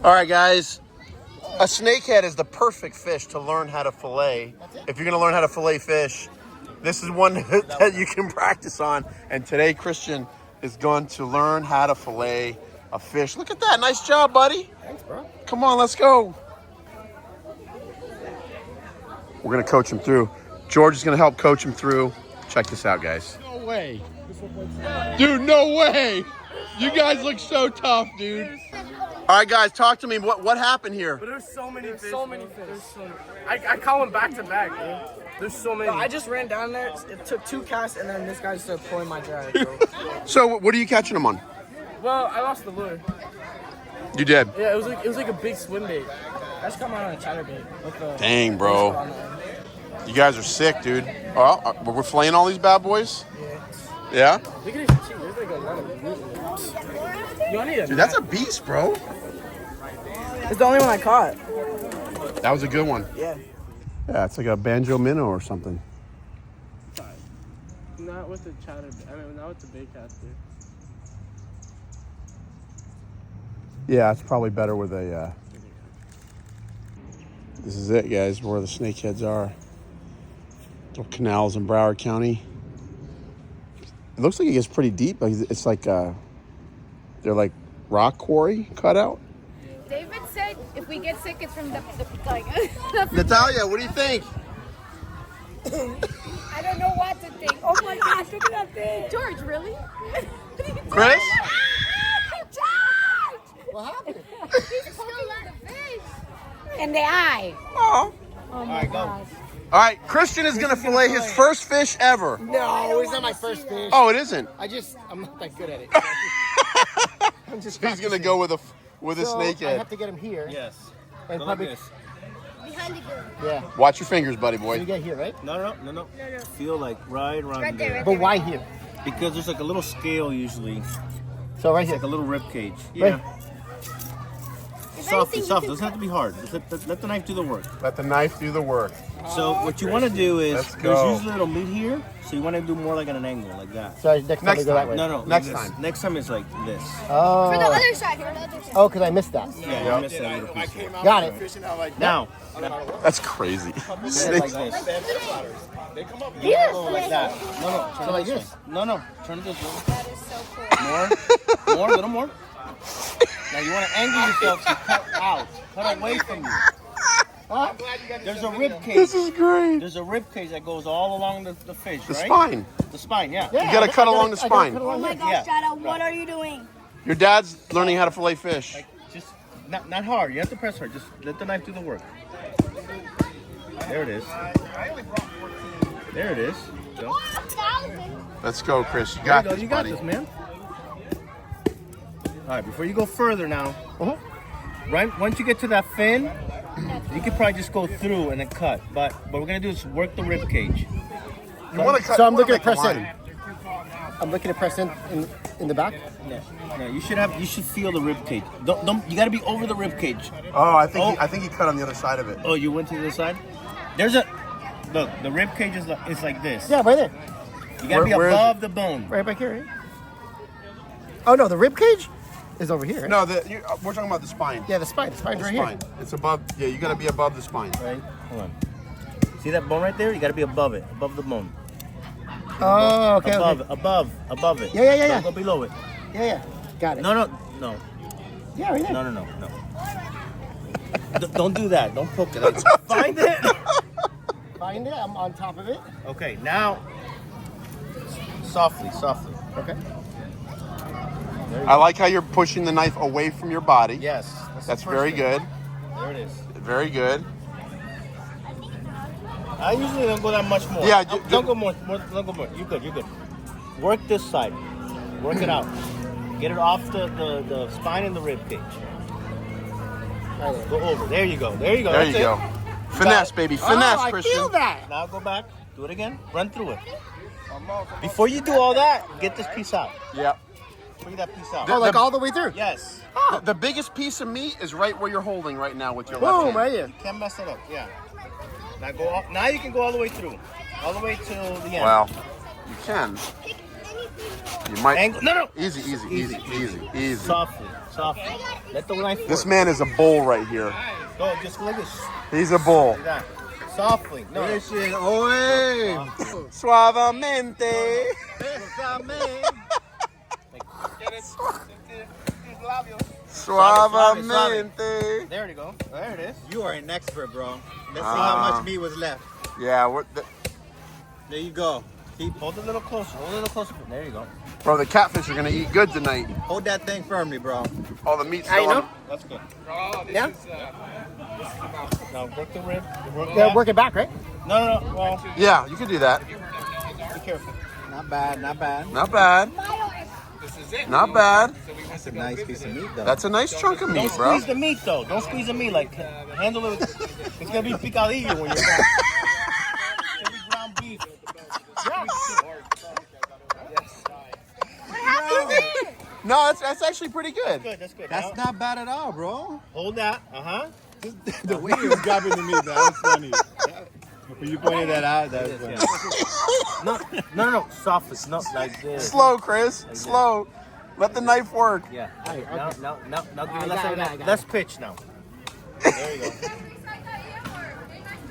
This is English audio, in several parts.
All right, guys. A snakehead is the perfect fish to learn how to fillet. If you're going to learn how to fillet fish, this is one that you can practice on. And today, Christian is going to learn how to fillet a fish. Look at that. Nice job, buddy. Thanks, bro. Come on, let's go. We're going to coach him through. George is going to help coach him through. Check this out, guys. No way. Dude, no way. You guys look so tough, dude. All right, guys, talk to me. What happened here? But there's so many fish. So many fish. I caught one back to back, man. There's so many. I just ran down there. It took 2 casts, and then this guy started pulling my drag. Bro. So, what are you catching them on? Well, I lost the lure. You did? Yeah, it was like a big swim bait. I just caught mine on a chatterbait. With the Dang, bro. You guys are sick, dude. Oh, we're filleting all these bad boys? Yeah? Look at this cheek. There's like a lot of meat. You want to Dude, that's a beast, bro. It's the only one I caught. That was a good one. Yeah. Yeah, it's like a banjo minnow or something. Not with the chatterbait. I mean, not with the bait caster. Yeah, it's probably better with a... This is it, guys, where the snakeheads are. Little canals in Broward County. It looks like it gets pretty deep. It's like they're like rock quarry cut out. David said if we get sick, it's from the like. Natalia, what do you think? I don't know what to think. Oh my gosh, look at that thing. George, really? Chris? George! What happened? He's poking the fish. In the eye. Oh. Oh my gosh. All right, Christian is going to fillet his first fish ever. No, it's not my first fish. Oh, it isn't? I'm not that good at it. I'm just He's going to go with a so I snakehead. have to get him here. Yes. And Go probably, like this. Behind the girl. yeah. Watch your fingers, buddy boy. You get here, right? No. Feel like right around Right there, there. right But why here? Because there's like a little scale usually. So right It's here. like a little rib cage. Right. Yeah. Soft. Doesn't have to be hard. Just let the knife do the work. Let the knife do the work. So what you want to do is Let's there's go. usually a little meat here, so you want to do more like at an angle like that. So next time we go that way. No, Next like this. time. Next time is like this. Oh. For the other side, here, the other side. Oh, because I missed that. Yeah, you missed that little piece here. Got it. Now, That's crazy. like Snakes. this. Yes. Go like that. No, turn So it like this this. way. No, turn it this way. That is so cool. More, a little more. Now you want to angle yourself to cut out, cut away from you. Huh? There's a rib cage. This is great. There's a rib cage that goes all along the fish, The right? spine. The spine, yeah. Yeah, You gotta cut along the I gotta spine. cut along Oh my here. gosh, Yeah. Dada, what are you doing? Your dad's learning how to fillet fish. Like, just not hard. You have to press hard. Just let the knife do the work. There it is. There it is. So, Let's go, Chris. You there got you go. this, You got buddy. this, man. All right, before you go further now, right once you get to that fin, you could probably just go through and then cut. But what we're gonna do is work the rib cage. You want to cut? So I'm looking to to press in. I'm looking to press in the back. No, you should feel the rib cage. Don't you gotta be over the rib cage. Oh, I think he cut on the other side of it. Oh, you went to the other side? There's a look, the rib cage is like this. Yeah, right there. You gotta be Where is above the bone. Right back here, right? Oh, no, the rib cage is over here. Right? No, we're talking about the spine. Yeah, the spine. The spine's The right spine. here. It's above. Yeah, you got to be above the spine. Right? Hold on. See that bone right there? You gotta be above it, above the bone. Oh, okay. Above, Okay. above it. Yeah. Don't go below it. Yeah. Got it. No. Yeah, right there. No. Don't do that. Don't poke it. Find it. Find it. I'm on top of it. Okay, now softly. Okay. I like how you're pushing the knife away from your body. Yes. That's the very first thing. good. There it is. Very good. I usually don't go that much more. Yeah, Don't go more. Don't go more. You're good. Work this side. Work it out. Get it off the spine and the rib cage. Go over. There you go. There That's you it. go. Finesse, baby. Finesse, I Christian. feel that. Now go back. Do it again. Run through it. Before you do all that, get this piece out. Yep. Bring that piece out. Oh, like all the way through. Yes. The biggest piece of meat is right where you're holding right now with your left Boom, hand. right here. Can't mess it up. Yeah. Now go up. Now you can go all the way through. All the way to the end. Well, you can. You might. Angle. No. Easy. Softly. Let the knife This work. man is a bull right here. Go, just like this. He's a bull. Like that. Softly. No. Suavemente. Suavemente. There you go. There it is. You are an expert, bro. Let's see how much meat was left. Yeah, There you go. Hold it a little closer. There you go. bro, the catfish are gonna eat good tonight. Hold that thing firmly, bro. All the meat's How you still know? on. That's good. Yeah? Now work the rib. Yeah, work it back, right? No. Well, Yeah, you can do that. be careful. Not bad. Not bad. Not bad. That's a nice piece of meat, though. That's a nice chunk of Don't meat, bro. squeeze the meat, though. Don't squeeze the meat. Like, handle it. It's going to be picadillo when you're done. It's going to be ground beef. No, that's actually pretty good. That's good. That's Now, not bad at all, bro. hold that. The way he was grabbing the meat, that was funny. When you pointed that out, that was funny. No. Softly. No, like this. Slow, Chris. Slow. Let the knife work. Yeah. Now give it I got it. let's pitch now. There you go.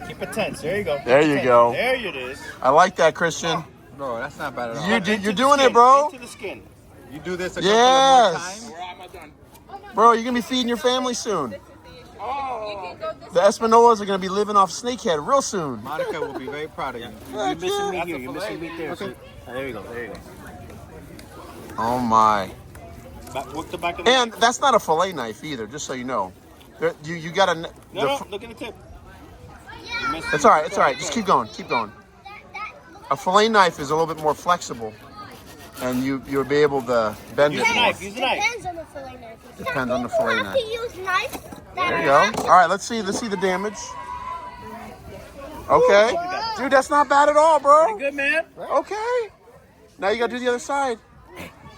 Keep it tense. There you go. There you go. There it is. I like that, Christian. Bro, that's not bad at all. You're doing it, bro. Into the skin. You do this a couple Yes. of more times. Bro, you're gonna be feeding your family soon. The Espinolas are gonna be living off Snakehead real soon. Monica will be very proud of you. You're missing meat here. You're missing meat there. Okay. So, there you go. Oh my. Work the back of the And that's not a fillet knife either, just so you know. You gotta. No, look at the tip. It's all right. It's all right. Just keep going. A fillet knife is a little bit more flexible, and you'll be able to bend it more. Use the knife. Depends on the fillet knife. Depends on the fillet I knife. can use knife. There you go. All right, let's see the damage. Okay, dude, that's not bad at all, bro. Good, man. Okay. Now you gotta do the other side.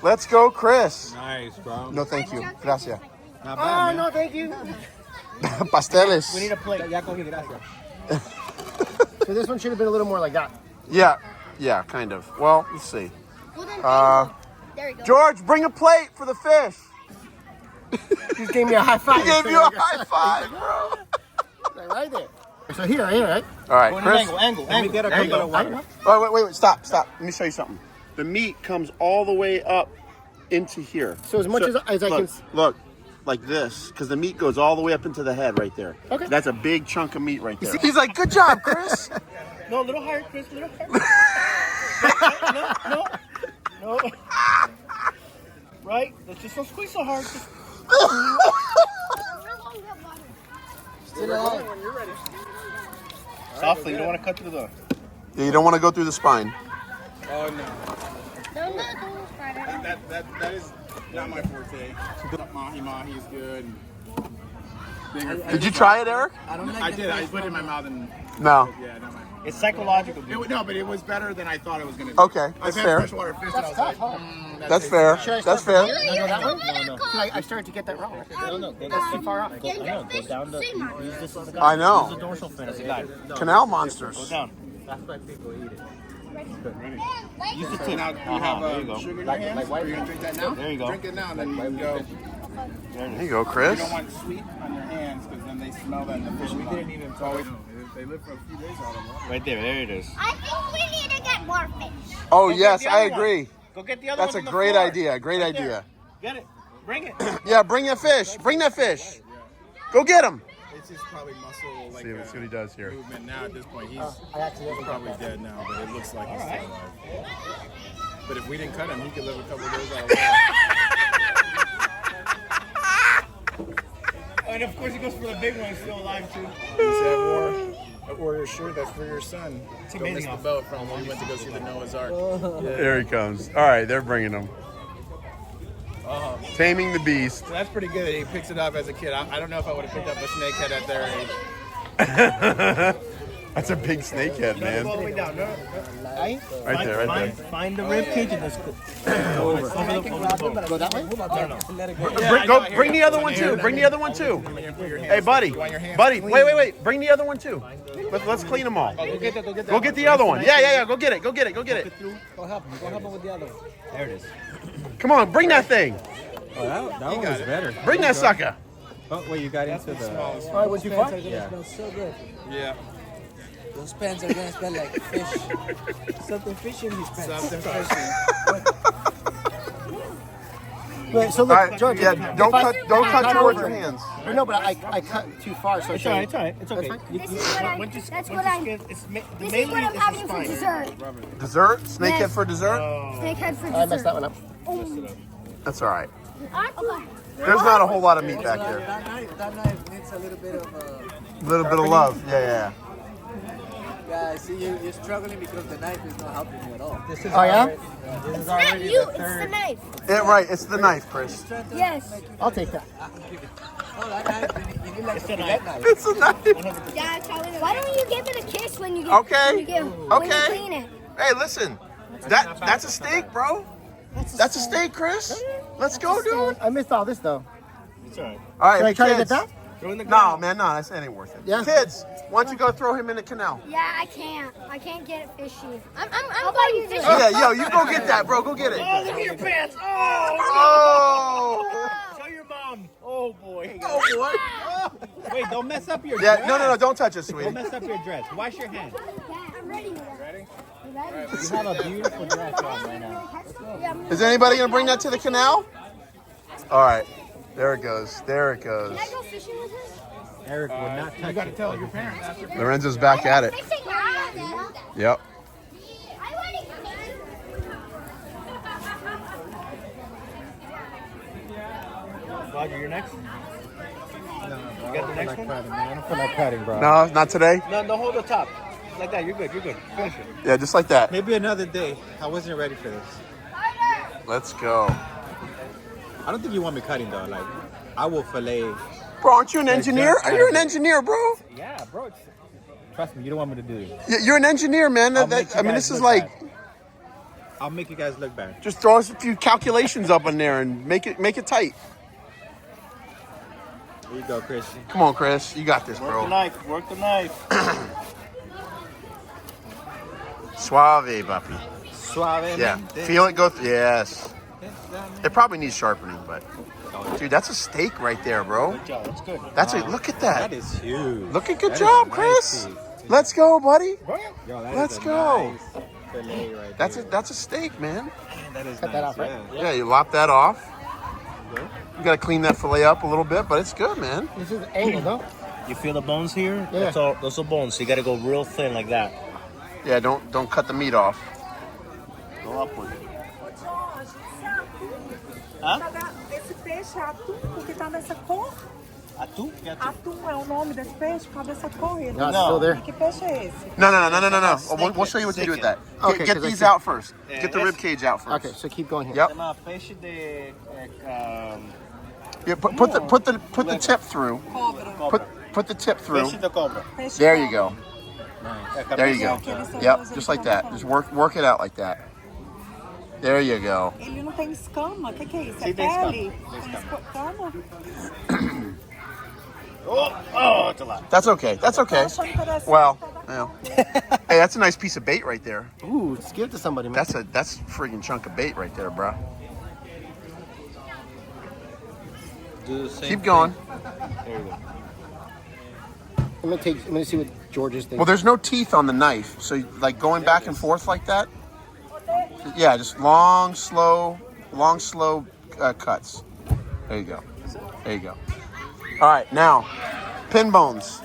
Let's go, Chris. Nice, bro. No, thank you. Gracias. Not Oh, bad, man. no, thank you. Pasteles. We need a plate. Ya cogí, gracias. So this one should have been a little more like that. Yeah, kind of. Well, let's see. There you go. George, bring a plate for the fish. He just gave me a high five. He gave you a high five, bro. Right there. So here, right? All right, Go in Chris. angle. Let me get a There you couple go. of water. Oh, wait, stop. Let me show you something. The meat comes all the way up into here. So as much as I can... Look, like this, because the meat goes all the way up into the head right there. Okay. That's a big chunk of meat right there. He's like, good job, Chris. No, a little higher, Chris. A little higher. No. Right? Let's just don't squeeze so hard. Softly. You don't want to cut through the... Yeah, you don't want to go through the spine. Oh no, Don't do spider. that is not my forte. Mahi is good. Did you try it, Eric? I did. I put it in my mouth and No. yeah, not my. It's psychological, dude. No, but it was better than I thought it was gonna be. Okay, I've that's had fair. freshwater fish and I was like, That's fair. That's fair. No, that one? No. I started to get that wrong. No. That's too far off. Go down the... Use this as a guide. I know. Use the dorsal fin as a guide. Canal Go monsters. down. That's why people eat it. Use the So tip. now you have There you go. sugar in your hands. Are you gonna drink that now? There you go. Drink it now, and then you can go. There you go, You Chris. don't want sweet on your hands because then they smell that in the fish. We didn't even always. They live for a few days out of water. Right there. There it is. I think we need to get more fish. Oh, Go get yes, the I other one. agree. Go get the other That's a one from the great floor. idea. Great Right there. idea. Get it. Bring it. Yeah, bring that fish. Bring that fish. Go get him. It's just probably muscle like See what he does here. movement now at this point. He's I accidentally got probably that. dead now, but it looks like he's still alive. But if we didn't cut him, he could live a couple of days out of water. And of course, he goes for the big one. He's still alive, too. He said, a warrior shirt, that's for your son. Don't miss amazing the belt from when he went to go see the Noah's Ark. There he comes. All right, they're bringing him. Taming the beast. So that's pretty good that he picks it up as a kid. I don't know if I would have picked up a snakehead at their age. That's a big snakehead, man. All the way down. No. Right there, right there. Find the rib cage and let's go. Over the Go that way? Bring the other one too. Bring the other one too. Hey, buddy. Wait. Bring the other one too. Let's clean them all. Go get the other one. Yeah. Go get it. Go get it. Go help him with the other one. There it is. Come on, bring that thing. Oh, that one was better. Bring that sucker. Oh, wait, you got into the... All right, what'd you find? Yeah. Smells so good. Yeah. Those pants are gonna smell like fish. Something fishy in these pants. Something fishy. Wait, so All look, right, George. yeah, don't cut towards your hands. No, but I cut too far, so It's alright. It's alright. It's okay. This is what I'm having for fine. dessert. Dessert? Snakehead Yes. for dessert? Snakehead for I dessert. messed that one up. That's all right. Okay. There's not a whole lot of meat back there. That knife needs a little bit of. A little bit of love. Yeah. Yeah, I see you're struggling because the knife is not helping you at all. This is Oh, yeah? This is Not already you, the it's the third. knife. Yeah, right. It's the knife, Chris. Yes. I'll take that. Oh, that knife, you need like a filet knife. It's a knife. Yeah, why don't you give it a kiss when you get Okay. when you clean it? Hey, listen. That's a steak, bro. That's a steak, Chris. Let's go, dude. I missed all this though. It's alright. All right, Should I try to get kids. that? No, man, no. That ain't worth it. Yeah. Kids, why don't you go throw him in the canal? Yeah, I can't. I can't get it fishy. I'm going fishing. Yeah, you go get that, bro. Go get it. Oh, look at your pants. Oh. Oh. Show your mom. Oh boy. Oh, boy. Wait, don't mess up your Yeah, dress. no, don't touch it, Don't sweetie. mess up your dress. Wash your hands. I'm ready. You ready? You have a beautiful dress on right now. Yeah, Is anybody gonna bring that to the canal? All right, there it goes. There it goes. Can I go fishing with her? Eric would not touch it. Tell your parents. Lorenzo's back at it. Fishing now. Yep. Roger, you're next. You got the next one? I don't feel like cutting, bro. No, not today. No, hold the top. Like that. You're good. Finish it. Yeah, just like that. Maybe another day. I wasn't ready for this. Let's go. I don't think you want me cutting, though. Like, I will fillet. Bro, aren't you an engineer? You're an engineer, bro. Yeah, bro. Trust me, you don't want me to do it. You're an engineer, man. I'll make you I mean, guys this is look like bad. I'll make you guys look bad. just throw us a few calculations up in there and make it tight. There you go, Christian. Come on, Chris. You got this, Work the bro. knife. Work the knife. Suave, papi. Suave. Yeah. Feel it go through. Yes. It probably needs sharpening, but dude, that's a steak right there, bro. Good job. That's good. That's it. Look at That that. is huge. Look at good That is job, a nice Chris. piece. Let's go, buddy. Yo, that Let's is a go. nice fillet right That's there. that's a steak, man. That is Cut nice, that off, right? yeah. Yeah, you lop that off. You gotta clean that fillet up a little bit, but it's good, man. This is angled, though. You feel the bones here? Yeah. That's all. Those are bones. So you got to go real thin like that. Yeah, don't cut the meat off. Go upward. Esse peixe é atum, porque tá nessa cor. Atum? Que atum? Atum é o nome desse peixe por causa dessa cor. Ele- No, it's still there. Que peixe é esse? No. We'll show you what to do with that. Okay, Get 'cause I these see- out first. Yeah, Get the rib cage out first. Okay, so keep going here. Yep. Chama peixe de... Yeah, put the tip through. Put the tip through. Peixe de cobra. Peixe There you go. É There you go. Aqueles são Yep, dois, just eles like são that. Just work it out like that. There you go. Ele não tem escama. O que é isso? Sim, É tem escama. pele? Escama? Oh, it's a lot. That's okay. That's okay. Tá achando que era assim, Well, tá yeah. Hey, that's a nice piece of bait right there. Ooh, just give it to somebody, man. That's a friggin' chunk of bait right there, bro. Do the same Keep going. There you go. I'm gonna see what George's thinking. Well, there's no teeth on the knife, so like going back and forth like that. Yeah, just long, slow cuts. There you go. There you go. All right, now pin bones.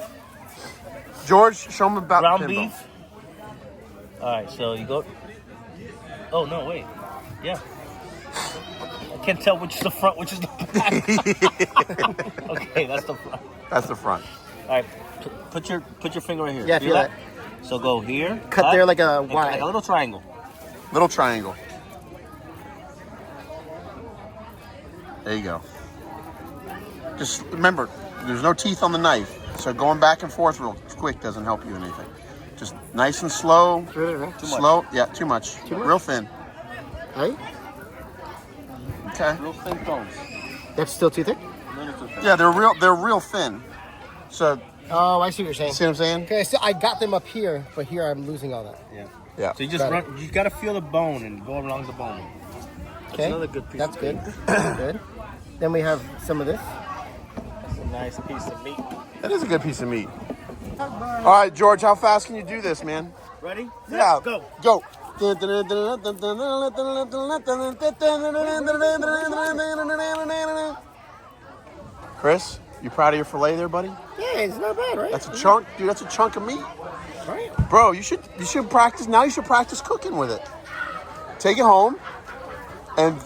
George, show them about Ground pin beef. bones. All right, so you go... Oh, no, wait. Yeah. I can't tell which is the front, which is the back. Okay, that's the front. That's the front. All right, put your finger right here. Yeah, I feel that. So go here. Cut there like a like Y. a little triangle. Little triangle. There you go. Just remember, there's no teeth on the knife, so going back and forth real quick doesn't help you anything. Just nice and slow. Really, right? Slow. Yeah, too much. Real thin. Right? Okay. Real thin bones. That's still too thick? Yeah, they're real thin. So, Oh, I see what you're saying. see what I'm saying? Okay, so I got them up here, but here I'm losing all that. Yeah. Yeah. So you just run. You gotta feel the bone and go along the bone. Okay, another good piece that's of good. Good. Then we have some of this. That's a nice piece of meat. That is a good piece of meat. All right, George, how fast can you do this, man? Ready? Yeah. Go. Go. Chris, you proud of your fillet there, buddy? Yeah, it's not bad, right? That's a chunk, dude. That's a chunk of meat, Right? bro. You should practice. Now you should practice cooking with it. Take it home, and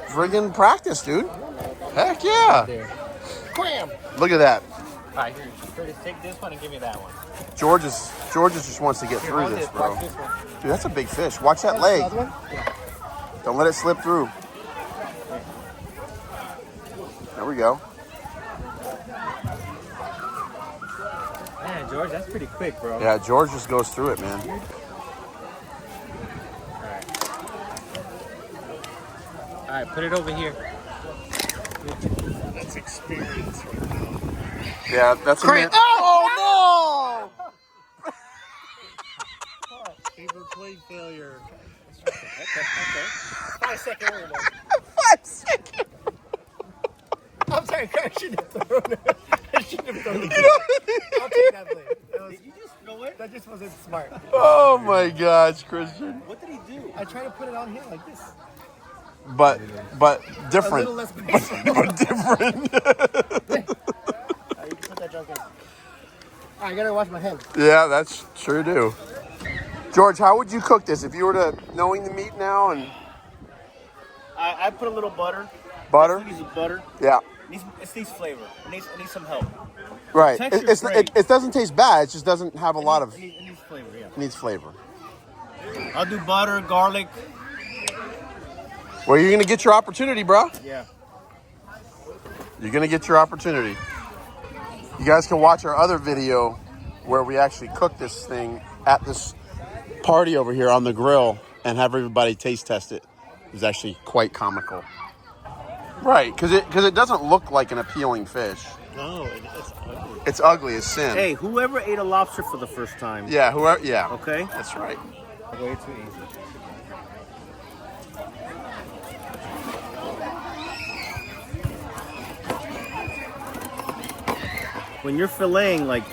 friggin' practice, dude. Heck yeah! Bam! Look at that. All right, here. Curtis, take this one and give me that one. George just wants to get through this, bro. Watch this one. Dude, that's a big fish. Watch that leg. Another one? Don't let it slip through. There we go. Man, George, that's pretty quick, bro. Yeah, George just goes through it, man. All right, put it over here. That's experience right now. Yeah, that's a man. Oh no! Paper plate failure. 5 second window. 5 seconds. I'm sorry, I shouldn't have thrown it. I shouldn't have thrown it. I'll take that blade. Did you just throw it? That just wasn't smart. Oh my gosh, Christian. What did he do? I tried to put it on here like this. But A different. little less patient. But different. You can put that junk in. I gotta wash my hands. Yeah, that's sure do. George, how would you cook this if you were to knowing the meat now and I put a little butter. butter? It needs butter. Yeah. It needs flavor. It needs some help. Right. Texture's great. It doesn't taste bad. It just doesn't have a lot of. It needs flavor, yeah. It needs flavor. I'll do butter, garlic. Well, you're gonna get your opportunity, bro. Yeah. You're gonna get your opportunity. You guys can watch our other video where we actually cook this thing at this party over here on the grill and have everybody taste test it. It was actually quite comical. Right, because it doesn't look like an appealing fish. No, it's ugly. It's ugly as sin. Hey, whoever ate a lobster for the first time. Yeah, whoever. Yeah. Okay. That's right. Way too easy. When you're filleting like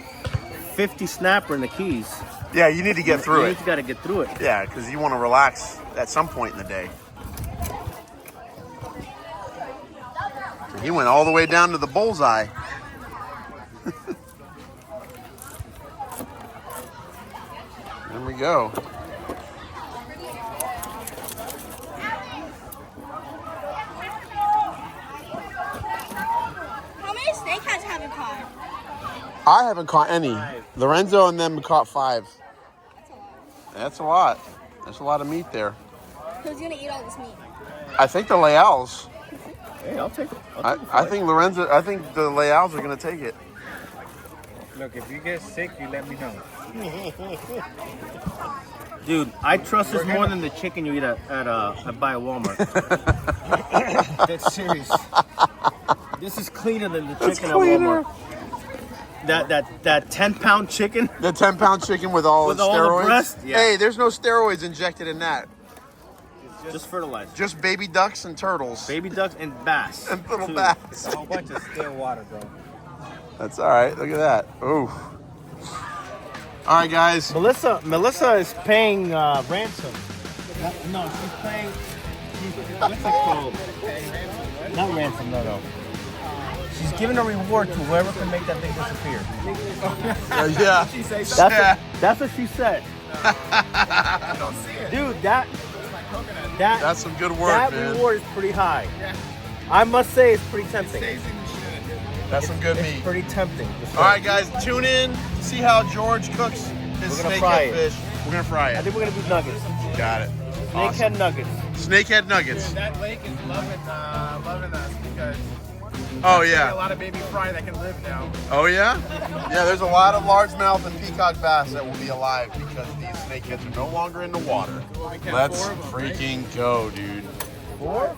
50 snapper in the Keys, Yeah, you need to get through it. You gotta get through it. Yeah, because you want to relax at some point in the day. So he went all the way down to the bullseye. There we go. How many snakeheads have you caught? I haven't caught any. Lorenzo and them caught 5. That's a lot. That's a lot of meat there. Who's gonna eat all this meat? I think the Leals. Hey, I'll take it. I think Lorenzo. I think the Leals are gonna take it. Look, if you get sick, you let me know. Dude, I trust this more than the chicken you eat at buy at Walmart. That's serious. This is cleaner than the chicken at Walmart. That 10-pound chicken. The 10-pound chicken with all With the all the steroids. breast? Yeah. Hey, there's no steroids injected in that. Just fertilizer. Just baby ducks and turtles. Baby ducks and bass. And little too. bass. A whole bunch of still water, bro. That's all right. Look at that. Ooh. All right, guys. Melissa is paying ransom. No, she's paying. What's it called? Not ransom, no. She's giving a reward to whoever can make that thing disappear. Yeah. That's what she said. Dude, That's some good work, that man. reward is pretty high. I must say it's pretty tempting. That's some good It's meat. pretty tempting. All right, guys. Tune in to see how George cooks his We're gonna fry snakehead it. fish. We're gonna fry I it. think we're gonna do nuggets. Got it. Snakehead nuggets. Snakehead nuggets. That lake is loving us because Oh, A yeah. lot of baby fry that can live now. Oh, yeah? Yeah, there's a lot of largemouth and peacock bass that will be alive because these snakeheads are no longer in the water. Let's freaking go, dude. 4?